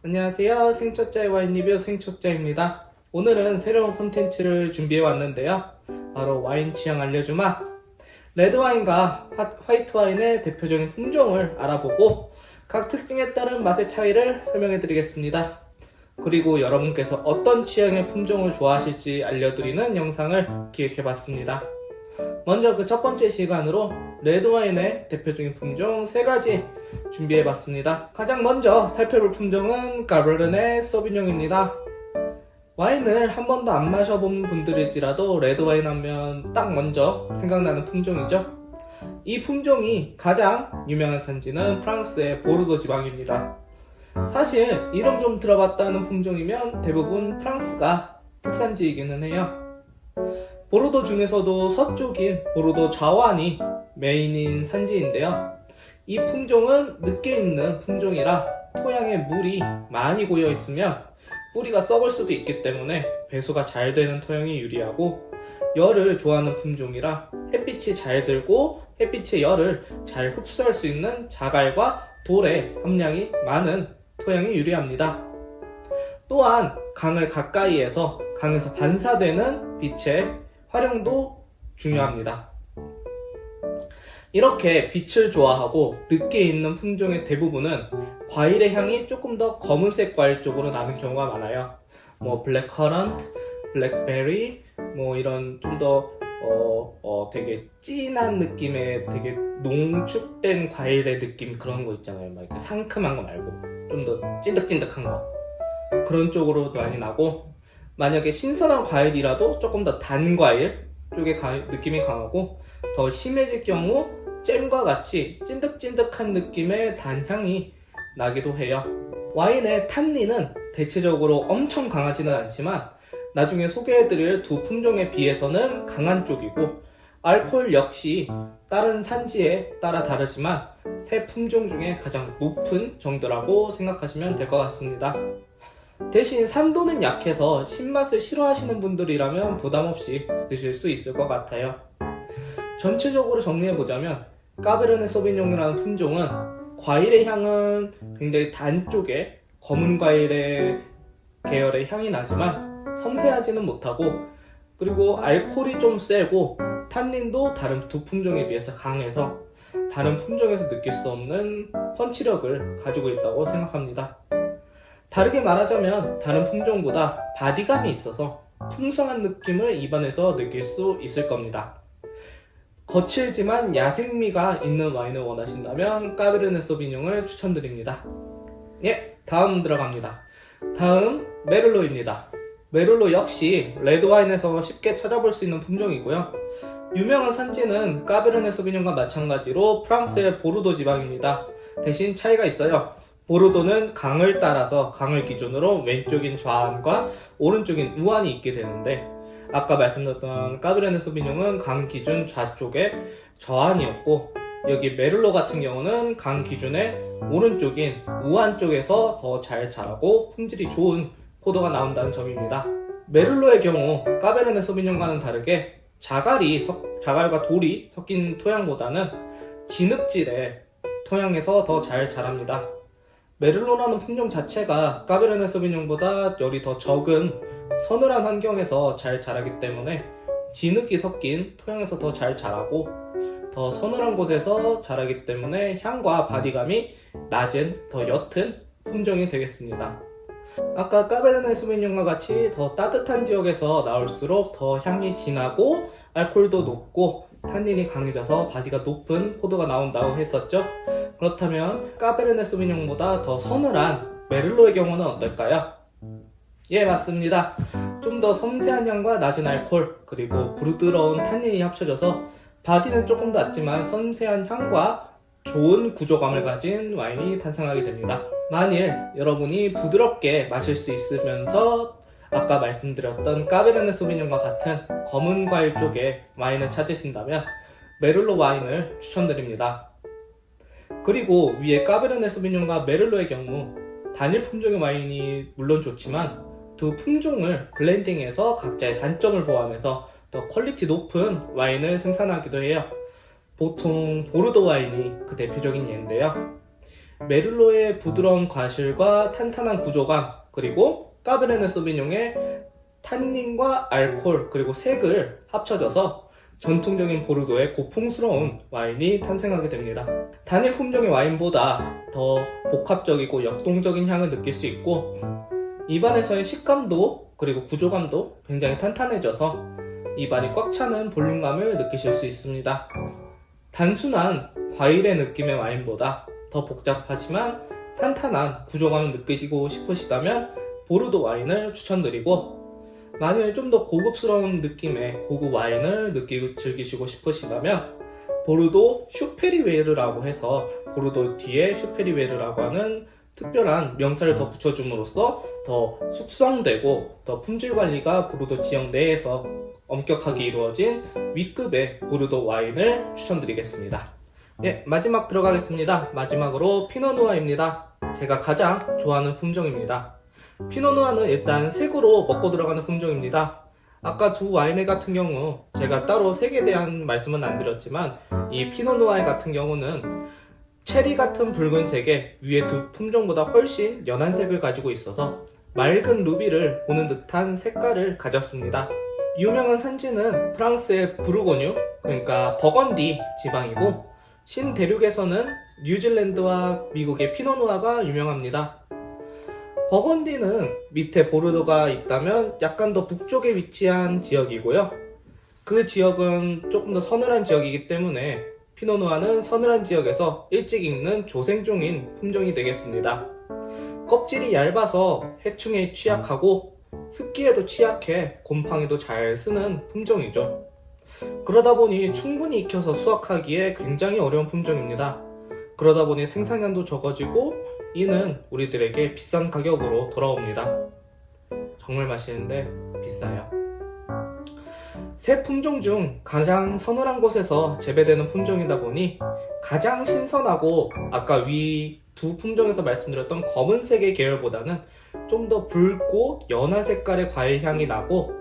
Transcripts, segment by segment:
안녕하세요. 생초짜의 와인 리뷰 생초짜입니다. 오늘은 새로운 콘텐츠를 준비해 왔는데요. 바로 와인 취향 알려주마. 레드와인과 화이트 와인의 대표적인 품종을 알아보고 각 특징에 따른 맛의 차이를 설명해 드리겠습니다. 그리고 여러분께서 어떤 취향의 품종을 좋아하실지 알려드리는 영상을 기획해 봤습니다. 먼저 그 첫 번째 시간으로 레드와인의 대표적인 품종 3가지 준비해봤습니다. 가장 먼저 살펴볼 품종은 까베르네 소비뇽입니다. 와인을 한 번도 안 마셔본 분들일지라도 레드와인 하면 딱 먼저 생각나는 품종이죠. 이 품종이 가장 유명한 산지는 프랑스의 보르도 지방입니다. 사실 이름 좀 들어봤다는 품종이면 대부분 프랑스가 특산지이기는 해요. 보르도 중에서도 서쪽인 보르도 좌완이 메인인 산지인데요. 이 품종은 늦게 익는 품종이라 토양에 물이 많이 고여 있으면 뿌리가 썩을 수도 있기 때문에 배수가 잘 되는 토양이 유리하고, 열을 좋아하는 품종이라 햇빛이 잘 들고 햇빛의 열을 잘 흡수할 수 있는 자갈과 돌의 함량이 많은 토양이 유리합니다. 또한 강을 가까이에서 강에서 반사되는 빛의 활용도 중요합니다. 이렇게 빛을 좋아하고 늦게 익는 품종의 대부분은 과일의 향이 조금 더 검은색 과일 쪽으로 나는 경우가 많아요. 블랙커런트, 블랙베리, 이런 좀 더 되게 진한 느낌의 되게 농축된 과일의 느낌, 그런 거 있잖아요. 막 이렇게 상큼한 거 말고 좀 더 찐득찐득한 거, 그런 쪽으로 많이 나고, 만약에 신선한 과일이라도 조금 더 단 과일 쪽의 느낌이 강하고, 더 심해질 경우 잼과 같이 찐득찐득한 느낌의 단향이 나기도 해요. 와인의 탄닌은 대체적으로 엄청 강하지는 않지만 나중에 소개해드릴 두 품종에 비해서는 강한 쪽이고, 알코올 역시 다른 산지에 따라 다르지만 세 품종 중에 가장 높은 정도라고 생각하시면 될 것 같습니다. 대신 산도는 약해서 신맛을 싫어하시는 분들이라면 부담없이 드실 수 있을 것 같아요. 전체적으로 정리해보자면 까베르네 소비뇽이라는 품종은 과일의 향은 굉장히 단 쪽에 검은 과일의 계열의 향이 나지만 섬세하지는 못하고, 그리고 알코올이 좀 세고 탄닌도 다른 두 품종에 비해서 강해서 다른 품종에서 느낄 수 없는 펀치력을 가지고 있다고 생각합니다. 다르게 말하자면 다른 품종보다 바디감이 있어서 풍성한 느낌을 입안에서 느낄 수 있을 겁니다. 거칠지만 야생미가 있는 와인을 원하신다면 까베르네 소비뇽을 추천드립니다. 다음 들어갑니다. 다음 메를로입니다. 메를로 역시 레드와인에서 쉽게 찾아볼 수 있는 품종이고요. 유명한 산지는 까베르네 소비뇽과 마찬가지로 프랑스의 보르도 지방입니다. 대신 차이가 있어요. 보르도는 강을 따라서 강을 기준으로 왼쪽인 좌안과 오른쪽인 우안이 있게 되는데, 아까 말씀드렸던 까베르네 소비뇽은 강 기준 좌쪽에 저안이었고, 여기 메를로 같은 경우는 강 기준의 오른쪽인 우안 쪽에서 더 잘 자라고 품질이 좋은 포도가 나온다는 점입니다. 메를로의 경우 까베르네 소비뇽과는 다르게 자갈과 돌이 섞인 토양보다는 진흙질의 토양에서 더 잘 자랍니다. 메를로라는 품종 자체가 까베르네 소비뇽보다 열이 더 적은 서늘한 환경에서 잘 자라기 때문에 진흙이 섞인 토양에서 더 잘 자라고, 더 서늘한 곳에서 자라기 때문에 향과 바디감이 낮은 더 옅은 품종이 되겠습니다. 아까 까베르네 소비뇽과 같이 더 따뜻한 지역에서 나올수록 더 향이 진하고 알코올도 높고 탄닌이 강해져서 바디가 높은 포도가 나온다고 했었죠. 그렇다면 까베르네 소비뇽보다 더 서늘한 메를로의 경우는 어떨까요? 맞습니다. 좀 더 섬세한 향과 낮은 알코올, 그리고 부드러운 탄닌이 합쳐져서 바디는 조금 더 낮지만 섬세한 향과 좋은 구조감을 가진 와인이 탄생하게 됩니다. 만일 여러분이 부드럽게 마실 수 있으면서 아까 말씀드렸던 까베르네 소비뇽과 같은 검은 과일 쪽의 와인을 찾으신다면 메를로 와인을 추천드립니다. 그리고 위에 까베르네 소비뇽과 메를로의 경우 단일 품종의 와인이 물론 좋지만 두 품종을 블렌딩해서 각자의 단점을 보완해서 더 퀄리티 높은 와인을 생산하기도 해요. 보통 보르도 와인이 그 대표적인 예인데요. 메를로의 부드러운 과실과 탄탄한 구조감, 그리고 까베르네 소비뇽의 탄닌과 알코올 그리고 색을 합쳐져서 전통적인 보르도의 고풍스러운 와인이 탄생하게 됩니다. 단일 품종의 와인보다 더 복합적이고 역동적인 향을 느낄 수 있고, 입안에서의 식감도 그리고 구조감도 굉장히 탄탄해져서 입안이 꽉 차는 볼륨감을 느끼실 수 있습니다. 단순한 과일의 느낌의 와인보다 더 복잡하지만 탄탄한 구조감을 느끼고 싶으시다면 보르도 와인을 추천드리고, 만일 좀 더 고급스러운 느낌의 고급 와인을 느끼고 즐기시고 싶으시다면 보르도 슈페리웨르라고 해서 보르도 뒤에 슈페리웨르라고 하는 특별한 명사를 더 붙여줌으로써 더 숙성되고 더 품질 관리가 보르도 지역 내에서 엄격하게 이루어진 위급의 보르도 와인을 추천드리겠습니다. 예, 마지막 들어가겠습니다. 마지막으로 피노누아입니다. 제가 가장 좋아하는 품종입니다. 피노누아는 일단 색으로 먹고 들어가는 품종입니다. 아까 두 와인회 같은 경우 제가 따로 색에 대한 말씀은 안 드렸지만, 이 피노누아 같은 경우는 체리 같은 붉은색에 위에 두 품종보다 훨씬 연한 색을 가지고 있어서 맑은 루비를 보는 듯한 색깔을 가졌습니다. 유명한 산지는 프랑스의 부르고뉴, 그러니까 버건디 지방이고, 신대륙에서는 뉴질랜드와 미국의 피노누아가 유명합니다. 버건디는 밑에 보르도가 있다면 약간 더 북쪽에 위치한 지역이고요. 그 지역은 조금 더 서늘한 지역이기 때문에 피노누아는 서늘한 지역에서 일찍 익는 조생종인 품종이 되겠습니다. 껍질이 얇아서 해충에 취약하고 습기에도 취약해 곰팡이도 잘 쓰는 품종이죠. 그러다 보니 충분히 익혀서 수확하기에 굉장히 어려운 품종입니다. 그러다 보니 생산량도 적어지고 이는 우리들에게 비싼 가격으로 돌아옵니다. 정말 맛있는데 비싸요. 세 품종 중 가장 서늘한 곳에서 재배되는 품종이다 보니 가장 신선하고, 아까 위 두 품종에서 말씀드렸던 검은색의 계열보다는 좀 더 붉고 연한 색깔의 과일 향이 나고,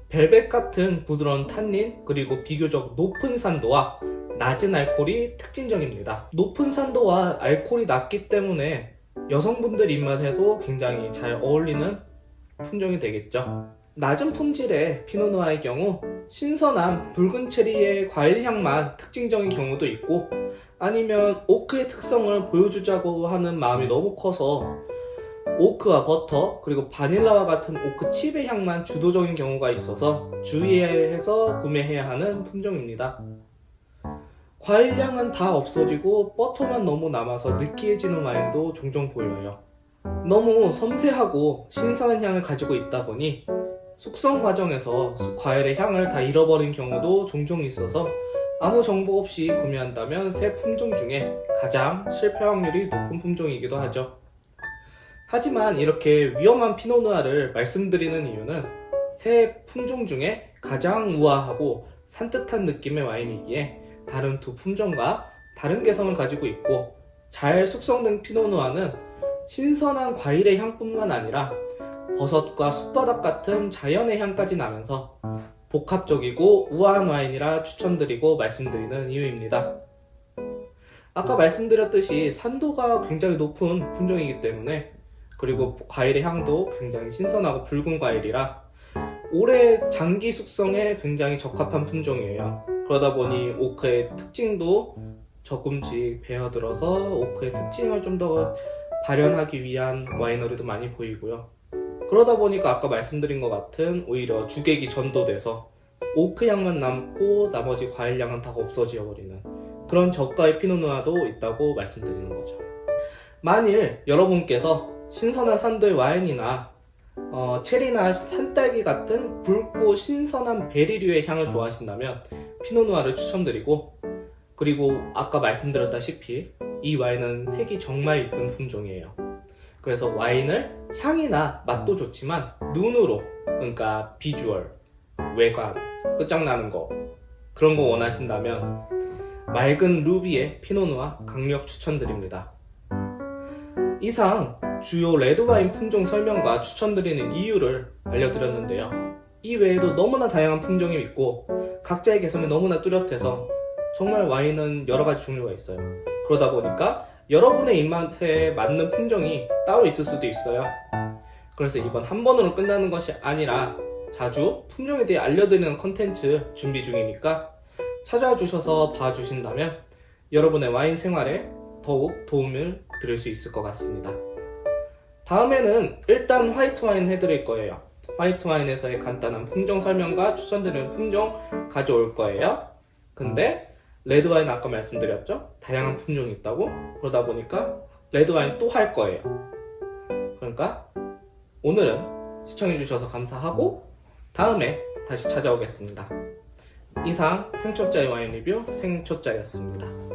벨벳 같은 부드러운 탄닌 그리고 비교적 높은 산도와 낮은 알코올이 특징적입니다. 높은 산도와 알코올이 낮기 때문에 여성분들 입맛에도 굉장히 잘 어울리는 품종이 되겠죠. 낮은 품질의 피노누아의 경우 신선한 붉은 체리의 과일 향만 특징적인 경우도 있고, 아니면 오크의 특성을 보여주자고 하는 마음이 너무 커서 오크와 버터 그리고 바닐라와 같은 오크 칩의 향만 주도적인 경우가 있어서 주의해서 구매해야 하는 품종입니다. 과일 향은 다 없어지고 버터만 너무 남아서 느끼해지는 와인도 종종 보여요. 너무 섬세하고 신선한 향을 가지고 있다 보니 숙성 과정에서 과일의 향을 다 잃어버린 경우도 종종 있어서 아무 정보 없이 구매한다면 새 품종 중에 가장 실패 확률이 높은 품종이기도 하죠. 하지만 이렇게 위험한 피노누아를 말씀드리는 이유는 새 품종 중에 가장 우아하고 산뜻한 느낌의 와인이기에 다른 두 품종과 다른 개성을 가지고 있고, 잘 숙성된 피노누아는 신선한 과일의 향뿐만 아니라 버섯과 숯바닥 같은 자연의 향까지 나면서 복합적이고 우아한 와인이라 추천드리고 말씀드리는 이유입니다. 아까 말씀드렸듯이 산도가 굉장히 높은 품종이기 때문에, 그리고 과일의 향도 굉장히 신선하고 붉은 과일이라 오래 장기 숙성에 굉장히 적합한 품종이에요. 그러다 보니 오크의 특징도 조금씩 배어들어서 오크의 특징을 좀 더 발현하기 위한 와이너리도 많이 보이고요. 그러다 보니까 아까 말씀드린 것 같은 오히려 주객이 전도돼서 오크 향만 남고 나머지 과일 향은 다 없어져 버리는 그런 저가의 피노누아도 있다고 말씀드리는 거죠. 만일 여러분께서 신선한 산도의 와인이나 체리나 산딸기 같은 붉고 신선한 베리류의 향을 좋아하신다면 피노누아를 추천드리고, 그리고 아까 말씀드렸다시피 이 와인은 색이 정말 이쁜 품종이에요. 그래서 와인을 향이나 맛도 좋지만 눈으로, 그러니까 비주얼, 외관, 끝장나는 거, 그런 거 원하신다면 맑은 루비의 피노누아 강력 추천드립니다. 이상 주요 레드와인 품종 설명과 추천드리는 이유를 알려드렸는데요. 이 외에도 너무나 다양한 품종이 있고 각자의 개성이 너무나 뚜렷해서 정말 와인은 여러가지 종류가 있어요. 그러다 보니까 여러분의 입맛에 맞는 품종이 따로 있을 수도 있어요. 그래서 이번 한 번으로 끝나는 것이 아니라 자주 품종에 대해 알려드리는 컨텐츠 준비 중이니까 찾아와 주셔서 봐주신다면 여러분의 와인 생활에 더욱 도움을 드릴 수 있을 것 같습니다. 다음에는 일단 화이트 와인 해드릴 거예요. 화이트 와인에서의 간단한 품종 설명과 추천드리는 품종 가져올 거예요. 근데 레드 와인 아까 말씀드렸죠? 다양한 품종이 있다고? 그러다 보니까 레드 와인 또 할 거예요. 그러니까 오늘은 시청해주셔서 감사하고 다음에 다시 찾아오겠습니다. 이상 생초짜의 와인 리뷰 생초짜였습니다.